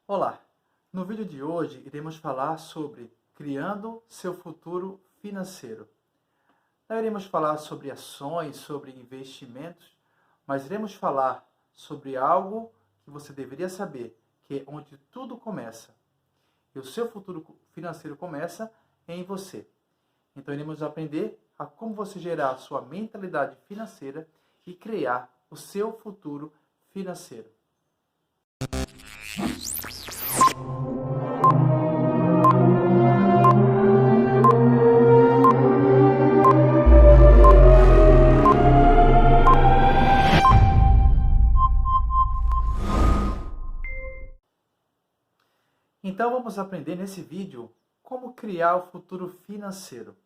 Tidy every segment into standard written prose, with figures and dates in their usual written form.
Olá! No vídeo de hoje iremos falar sobre criando seu futuro financeiro. Não iremos falar sobre ações, sobre investimentos, mas iremos falar sobre algo que você deveria saber, que é onde tudo começa. E o seu futuro financeiro começa em você. Então iremos aprender a como você gerar a sua mentalidade financeira e criar o seu futuro financeiro. Então vamos aprender nesse vídeo como criar o futuro financeiro.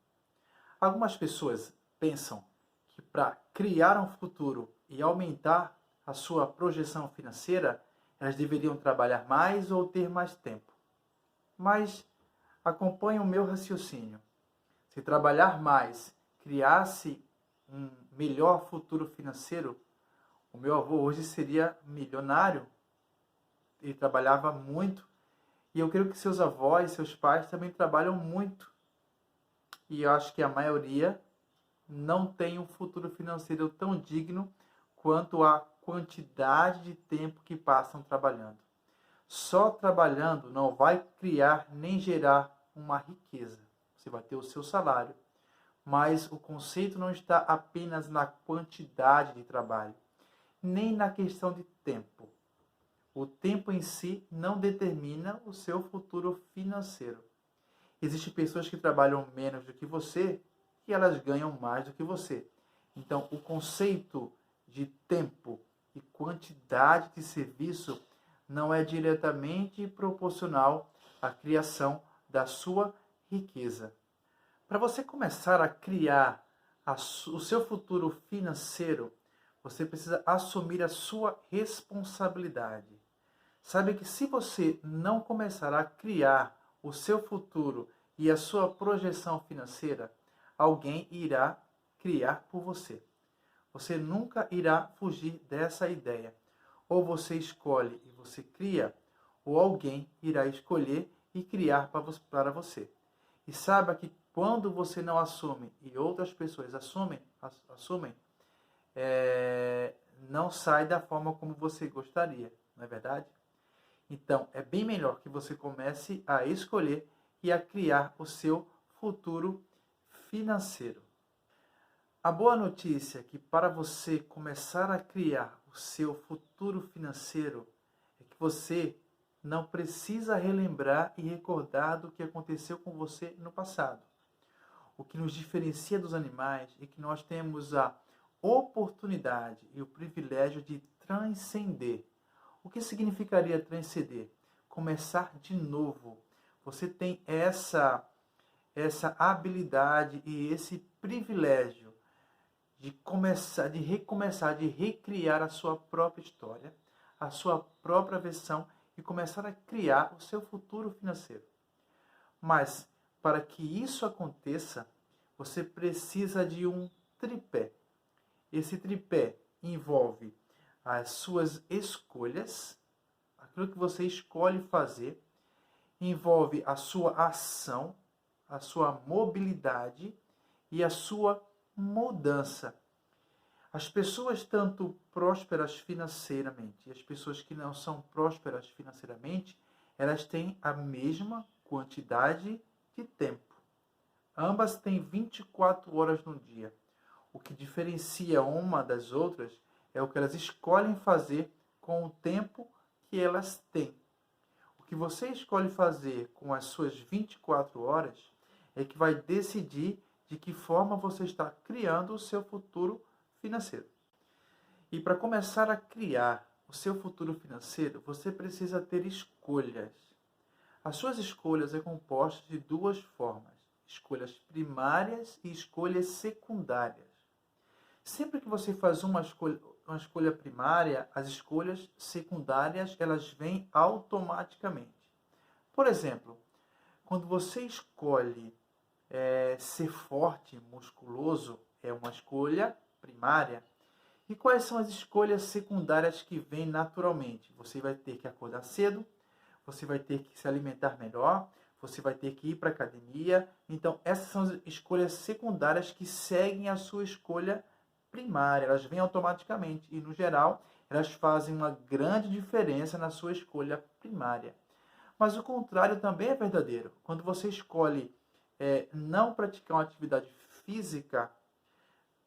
Algumas pessoas pensam que para criar um futuro e aumentar a sua projeção financeira, elas deveriam trabalhar mais ou ter mais tempo. Mas acompanhe o meu raciocínio. Se trabalhar mais criasse um melhor futuro financeiro, o meu avô hoje seria milionário. Ele trabalhava muito. E eu creio que seus avós, seus pais também trabalham muito. E eu acho que a maioria não tem um futuro financeiro tão digno quanto a quantidade de tempo que passam trabalhando. Só trabalhando não vai criar nem gerar uma riqueza. Você vai ter o seu salário, mas o conceito não está apenas na quantidade de trabalho, nem na questão de tempo. O tempo em si não determina o seu futuro financeiro. Existem pessoas que trabalham menos do que você e elas ganham mais do que você. Então, o conceito de tempo e quantidade de serviço não é diretamente proporcional à criação da sua riqueza. Para você começar a criar o seu futuro financeiro, você precisa assumir a sua responsabilidade. Sabe que se você não começar a criar o seu futuro e a sua projeção financeira, alguém irá criar por você. Você nunca irá fugir dessa ideia. Ou você escolhe e você cria, ou alguém irá escolher e criar para você. E saiba que quando você não assume e outras pessoas assumem, não sai da forma como você gostaria, não é verdade? Então, é bem melhor que você comece a escolher e a criar o seu futuro financeiro. A boa notícia é que para você começar a criar o seu futuro financeiro é que você não precisa relembrar e recordar do que aconteceu com você no passado. O que nos diferencia dos animais é que nós temos a oportunidade e o privilégio de transcender. O que significaria transcender? Começar de novo. Você tem essa habilidade e esse privilégio de começar, de recomeçar, de recriar a sua própria história, a sua própria versão e começar a criar o seu futuro financeiro. Mas para que isso aconteça, você precisa de um tripé. Esse tripé envolve as suas escolhas, aquilo que você escolhe fazer, envolve a sua ação, a sua mobilidade e a sua mudança. As pessoas tanto prósperas financeiramente e as pessoas que não são prósperas financeiramente, elas têm a mesma quantidade de tempo. Ambas têm 24 horas no dia. O que diferencia uma das outras é o que elas escolhem fazer com o tempo que elas têm. O que você escolhe fazer com as suas 24 horas é que vai decidir de que forma você está criando o seu futuro financeiro. E para começar a criar o seu futuro financeiro, você precisa ter escolhas. As suas escolhas é composta de duas formas: escolhas primárias e escolhas secundárias. Sempre que você faz uma escolha primária, as escolhas secundárias elas vêm automaticamente. Por exemplo, quando você escolhe ser forte, musculoso, é uma escolha primária. E quais são as escolhas secundárias que vêm naturalmente? Você vai ter que acordar cedo, você vai ter que se alimentar melhor, você vai ter que ir para a academia. Então, essas são as escolhas secundárias que seguem a sua escolha primária. Elas vêm automaticamente e, no geral, elas fazem uma grande diferença na sua escolha primária. Mas o contrário também é verdadeiro. Quando você escolhe não praticar uma atividade física,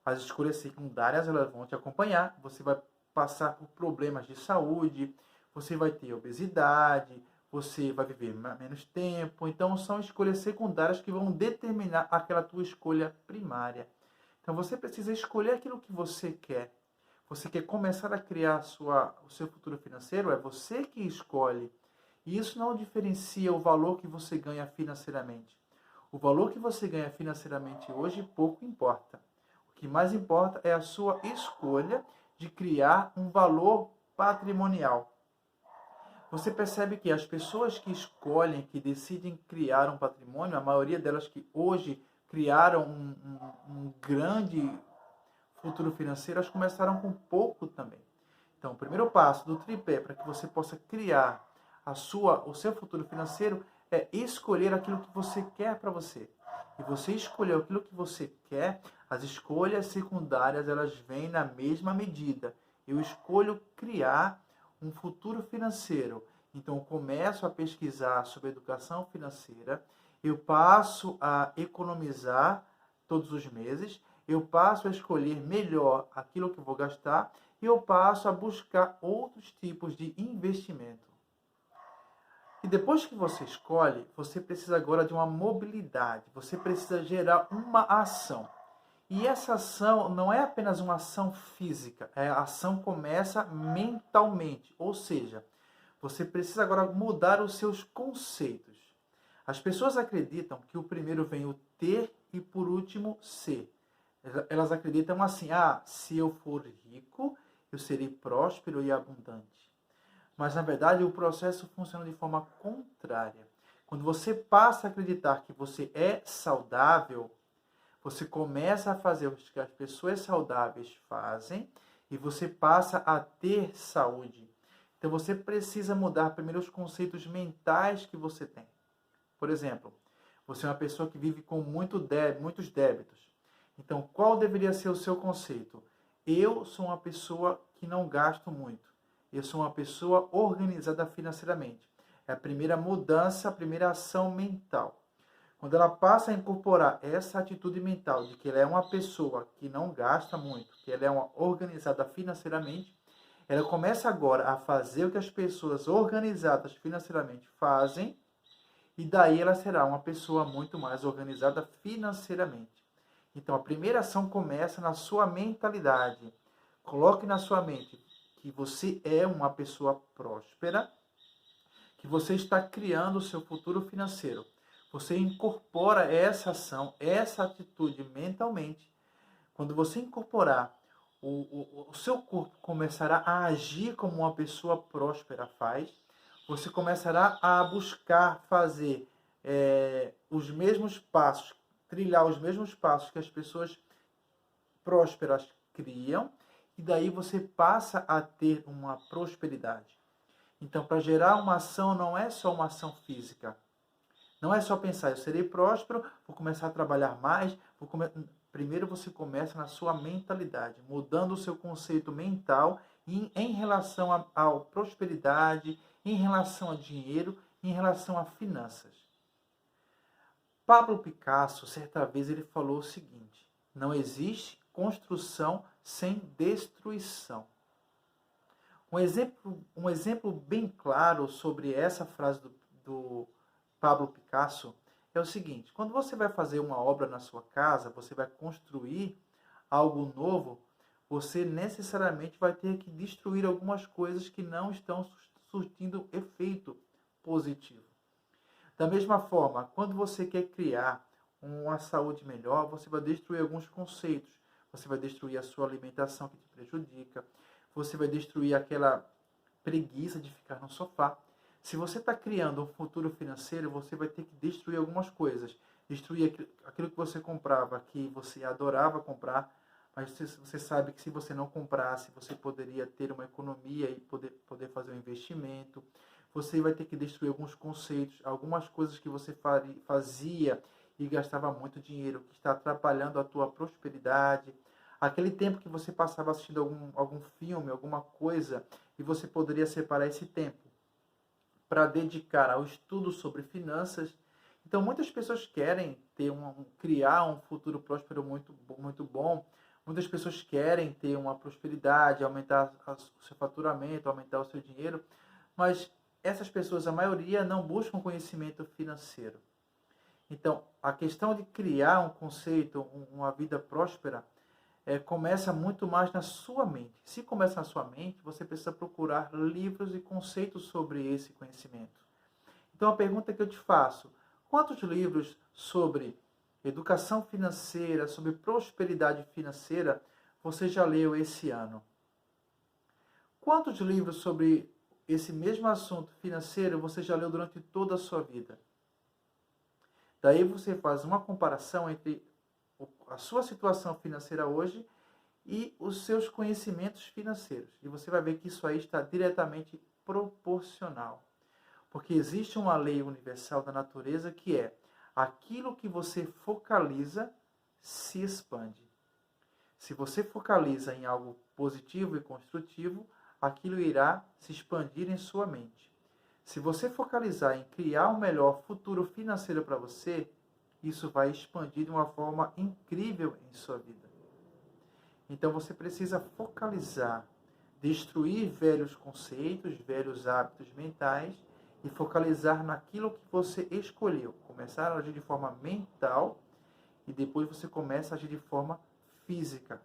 as escolhas secundárias elas vão te acompanhar. Você vai passar por problemas de saúde, você vai ter obesidade, você vai viver menos tempo. Então, são escolhas secundárias que vão determinar aquela tua escolha primária. Então, você precisa escolher aquilo que você quer. Você quer começar a criar o seu futuro financeiro? É você que escolhe. E isso não diferencia o valor que você ganha financeiramente. O valor que você ganha financeiramente hoje pouco importa. O que mais importa é a sua escolha de criar um valor patrimonial. Você percebe que as pessoas que escolhem, que decidem criar um patrimônio, a maioria delas que hoje criaram um grande futuro financeiro, elas começaram com pouco também. Então, o primeiro passo do tripé para que você possa criar o seu futuro financeiro é escolher aquilo que você quer para você. E você escolher aquilo que você quer, as escolhas secundárias elas vêm na mesma medida. Eu escolho criar um futuro financeiro. Então, eu começo a pesquisar sobre educação financeira, eu passo a economizar todos os meses, eu passo a escolher melhor aquilo que eu vou gastar e eu passo a buscar outros tipos de investimento. E depois que você escolhe, você precisa agora de uma mobilidade, você precisa gerar uma ação. E essa ação não é apenas uma ação física, a ação começa mentalmente, ou seja, você precisa agora mudar os seus conceitos. As pessoas acreditam que o primeiro vem o ter e por último ser. Elas acreditam assim, se eu for rico, eu serei próspero e abundante. Mas, na verdade, o processo funciona de forma contrária. Quando você passa a acreditar que você é saudável, você começa a fazer o que as pessoas saudáveis fazem e você passa a ter saúde. Então, você precisa mudar primeiro os conceitos mentais que você tem. Por exemplo, você é uma pessoa que vive com muitos débitos. Então, qual deveria ser o seu conceito? Eu sou uma pessoa que não gasto muito. Eu sou uma pessoa organizada financeiramente. É a primeira mudança, a primeira ação mental. Quando ela passa a incorporar essa atitude mental de que ela é uma pessoa que não gasta muito, que ela é uma organizada financeiramente, ela começa agora a fazer o que as pessoas organizadas financeiramente fazem, e daí ela será uma pessoa muito mais organizada financeiramente. Então, a primeira ação começa na sua mentalidade. Coloque na sua mente que você é uma pessoa próspera, que você está criando o seu futuro financeiro. Você incorpora essa ação, essa atitude mentalmente. Quando você incorporar, o seu corpo começará a agir como uma pessoa próspera faz. Você começará a buscar fazer os mesmos passos, trilhar os mesmos passos que as pessoas prósperas criam, e daí você passa a ter uma prosperidade. Então, para gerar uma ação, não é só uma ação física. Não é só pensar, eu serei próspero, vou começar a trabalhar mais. Primeiro você começa na sua mentalidade, mudando o seu conceito mental em relação à prosperidade, em relação a dinheiro, em relação a finanças. Pablo Picasso, certa vez, ele falou o seguinte: não existe construção sem destruição. Um exemplo bem claro sobre essa frase do Pablo Picasso é o seguinte: quando você vai fazer uma obra na sua casa, você vai construir algo novo, você necessariamente vai ter que destruir algumas coisas que não estão surtindo efeito positivo. Da mesma forma, quando você quer criar uma saúde melhor, você vai destruir alguns conceitos. Você vai destruir a sua alimentação que te prejudica. Você vai destruir aquela preguiça de ficar no sofá. Se você está criando um futuro financeiro, você vai ter que destruir algumas coisas. Destruir aquilo que você comprava, que você adorava comprar, mas você sabe que se você não comprasse, você poderia ter uma economia e poder fazer um investimento. você vai ter que destruir alguns conceitos, algumas coisas que você fazia e gastava muito dinheiro, que está atrapalhando a tua prosperidade. Aquele tempo que você passava assistindo algum filme, alguma coisa, e você poderia separar esse tempo para dedicar ao estudo sobre finanças. Então, muitas pessoas querem criar um futuro próspero muito bom. Muitas pessoas querem ter uma prosperidade, aumentar o seu faturamento, aumentar o seu dinheiro, mas essas pessoas, a maioria, não buscam conhecimento financeiro. Então, a questão de criar um conceito, uma vida próspera, começa muito mais na sua mente. Se começa na sua mente, você precisa procurar livros e conceitos sobre esse conhecimento. Então, a pergunta que eu te faço: quantos livros sobre educação financeira, sobre prosperidade financeira, você já leu esse ano? Quantos livros sobre esse mesmo assunto financeiro você já leu durante toda a sua vida? Daí você faz uma comparação entre a sua situação financeira hoje e os seus conhecimentos financeiros. E você vai ver que isso aí está diretamente proporcional. Porque existe uma lei universal da natureza que é: aquilo que você focaliza se expande. Se você focaliza em algo positivo e construtivo, aquilo irá se expandir em sua mente. Se você focalizar em criar um melhor futuro financeiro para você, isso vai expandir de uma forma incrível em sua vida. Então você precisa focalizar, destruir velhos conceitos, velhos hábitos mentais e focalizar naquilo que você escolheu. Começar a agir de forma mental e depois você começa a agir de forma física.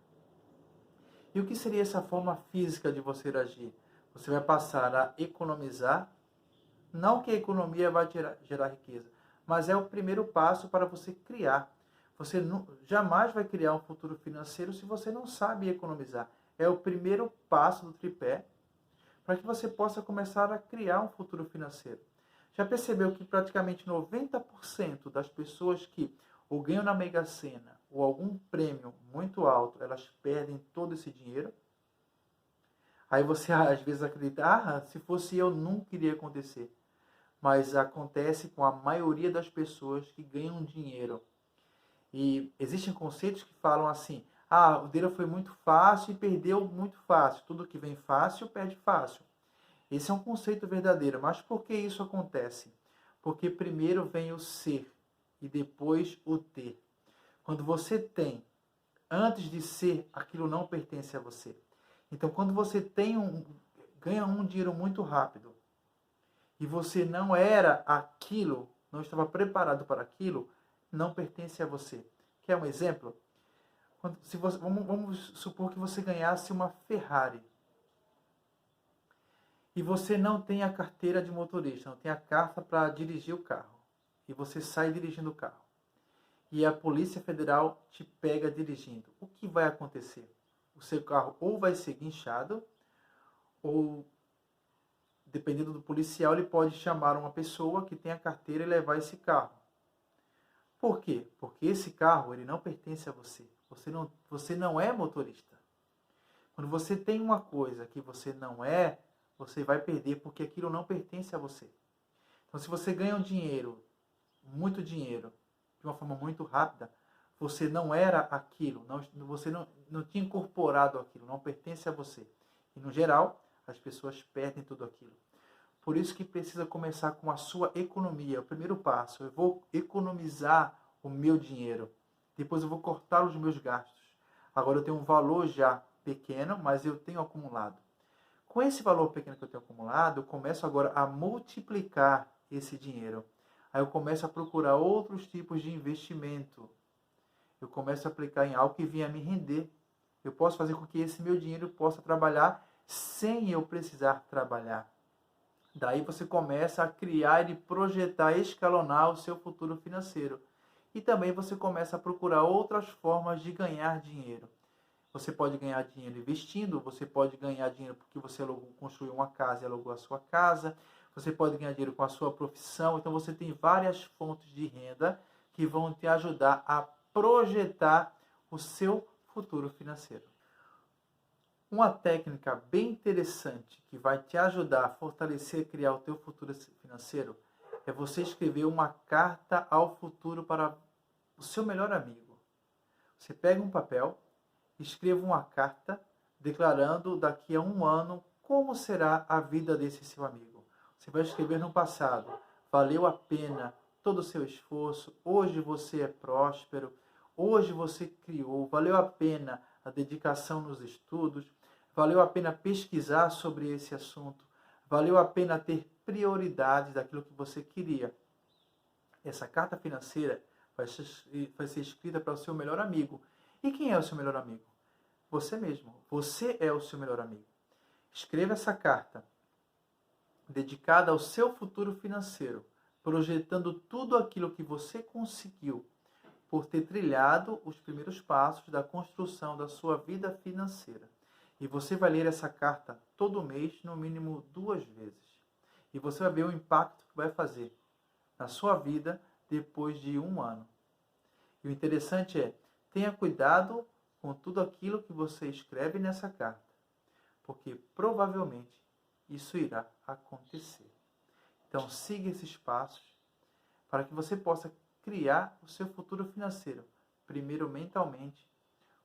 E o que seria essa forma física de você agir? Você vai passar a economizar. Não que a economia vai gerar riqueza, mas é o primeiro passo para você criar. Você jamais vai criar um futuro financeiro se você não sabe economizar. É o primeiro passo do tripé para que você possa começar a criar um futuro financeiro. Já percebeu que praticamente 90% das pessoas que ou ganham na Mega Sena ou algum prêmio muito alto, elas perdem todo esse dinheiro? Aí você às vezes acredita: se fosse eu, nunca iria acontecer. Mas acontece com a maioria das pessoas que ganham dinheiro. E existem conceitos que falam assim: o dinheiro foi muito fácil e perdeu muito fácil. Tudo que vem fácil, perde fácil. Esse é um conceito verdadeiro. Mas por que isso acontece? Porque primeiro vem o ser e depois o ter. Quando você tem, antes de ser, aquilo não pertence a você. Então, quando você ganha um dinheiro muito rápido, e você não era aquilo, não estava preparado para aquilo, não pertence a você. Quer um exemplo? Vamos supor que você ganhasse uma Ferrari. E você não tem a carteira de motorista, não tem a carta para dirigir o carro. E você sai dirigindo o carro. E a Polícia Federal te pega dirigindo. O que vai acontecer? O seu carro ou vai ser guinchado, ou, dependendo do policial, ele pode chamar uma pessoa que tem a carteira e levar esse carro. Por quê? Porque esse carro ele não pertence a você. Você não é motorista. Quando você tem uma coisa que você não é, você vai perder porque aquilo não pertence a você. Então, se você ganha um dinheiro, muito dinheiro, de uma forma muito rápida, você não era aquilo, você não tinha incorporado aquilo, não pertence a você. E, no geral, as pessoas perdem tudo aquilo. Por isso que precisa começar com a sua economia. O primeiro passo: eu vou economizar o meu dinheiro. Depois eu vou cortar os meus gastos. Agora eu tenho um valor já pequeno, mas eu tenho acumulado. Com esse valor pequeno que eu tenho acumulado, eu começo agora a multiplicar esse dinheiro. Aí eu começo a procurar outros tipos de investimento. Eu começo a aplicar em algo que venha me render. Eu posso fazer com que esse meu dinheiro possa trabalhar sem eu precisar trabalhar. Daí você começa a criar e projetar, escalonar o seu futuro financeiro. E também você começa a procurar outras formas de ganhar dinheiro. Você pode ganhar dinheiro investindo, você pode ganhar dinheiro porque você construiu uma casa e alugou a sua casa, você pode ganhar dinheiro com a sua profissão. Então você tem várias fontes de renda que vão te ajudar a projetar o seu futuro financeiro. Uma técnica bem interessante que vai te ajudar a fortalecer e criar o teu futuro financeiro é você escrever uma carta ao futuro para o seu melhor amigo. Você pega um papel, escreva uma carta declarando daqui a um ano como será a vida desse seu amigo. Você vai escrever no passado: valeu a pena todo o seu esforço, hoje você é próspero, hoje você criou, valeu a pena a dedicação nos estudos, valeu a pena pesquisar sobre esse assunto, valeu a pena ter prioridade daquilo que você queria. Essa carta financeira vai ser escrita para o seu melhor amigo. E quem é o seu melhor amigo? Você mesmo. Você é o seu melhor amigo. Escreva essa carta dedicada ao seu futuro financeiro, projetando tudo aquilo que você conseguiu por ter trilhado os primeiros passos da construção da sua vida financeira. E você vai ler essa carta todo mês, no mínimo 2 vezes. E você vai ver o impacto que vai fazer na sua vida depois de 1 ano. E o interessante é, tenha cuidado com tudo aquilo que você escreve nessa carta, porque provavelmente isso irá acontecer. Então siga esses passos para que você possa criar o seu futuro financeiro, primeiro mentalmente,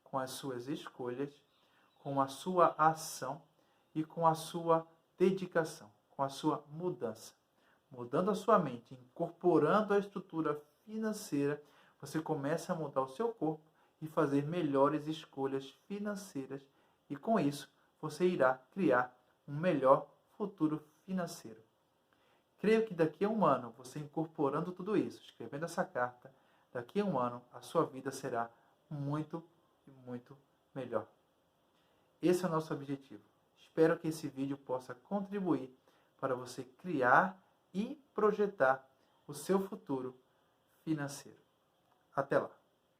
com as suas escolhas, com a sua ação e com a sua dedicação, com a sua mudança. Mudando a sua mente, incorporando a estrutura financeira, você começa a mudar o seu corpo e fazer melhores escolhas financeiras, e com isso você irá criar um melhor futuro financeiro. Creio que daqui a 1 ano, você incorporando tudo isso, escrevendo essa carta, daqui a 1 ano a sua vida será muito, muito melhor. Esse é o nosso objetivo. Espero que esse vídeo possa contribuir para você criar e projetar o seu futuro financeiro. Até lá!